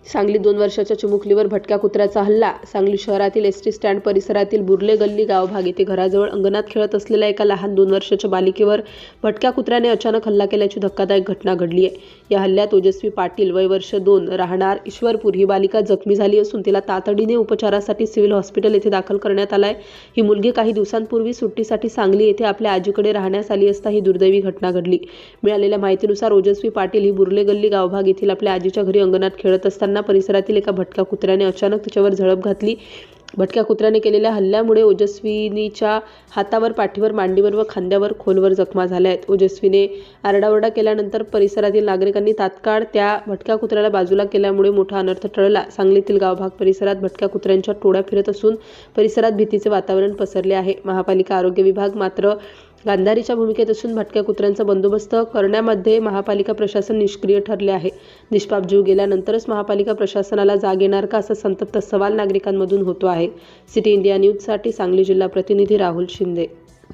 सांगलीत 2 वर्षाच्या चिमुकलीवर भटक्या कुत्र्याचा हल्ला. सांगली शहरातील एसटी स्टँड परिसरातील बुर्ले गल्ली गावभाग येथे घराजवळ अंगणात खेळत असलेल्या एका लहान 2 वर्षाच्या बालिकेवर भटक्या कुत्र्याने अचानक हल्ला केल्याची धक्कादायक घटना घडली आहे. या हल्ल्यात ओजस्वी पाटील वय वर्ष 2 राहणार ईश्वरपूर ही बालिका जखमी झाली असून तिला तातडीने उपचारासाठी सिव्हिल हॉस्पिटल येथे दाखल करण्यात आलाय. ही मुलगी काही दिवसांपूर्वी सुट्टीसाठी सांगली येथे आपल्या आजीकडे राहण्यास आली असता ही दुर्दैवी घटना घडली. मिळालेल्या माहितीनुसार ओजस्वी पाटील ही बुर्ले गल्ली गावभाग येथील आपल्या आजीच्या घरी अंगणात खेळत असताना परिसरातील एका भटक्या कुत्र्याने अचानक तिच्यावर झडप घातली. भटक्या कुत्र्याने केलेल्या हल्ल्यामुळे ओजस्वीनीच्या हातावर, पाठीवर, मांडीवर व खांद्यावर खोलवर जखमा झाल्या आहेत. ओजस्वीने आरडाओरडा केल्यानंतर परिसरातील नागरिकांनी तात्काळ त्या भटक्या कुत्र्याला बाजूला केल्यामुळे मोठा अनर्थ टळला. सांगलीतील गावभाग परिसरात भटक्या कुत्र्यांच्या टोळ्या फिरत असून परिसरात भीतीचे वातावरण पसरले आहे. महापालिका आरोग्य विभाग मात्र गांधारीच्या भूमिकेत असून भटक्या कुत्र्यांचा बंदोबस्त करण्यामध्ये महापालिका प्रशासन निष्क्रिय ठरले आहे. निष्पाप जीव गेल्यानंतरच महापालिका प्रशासनाला जाग येणार का, असा संतप्त सवाल नागरिकांमधून होतो आहे. सिटी इंडिया न्यूजसाठी सांगली जिल्हा प्रतिनिधी राहुल शिंदे.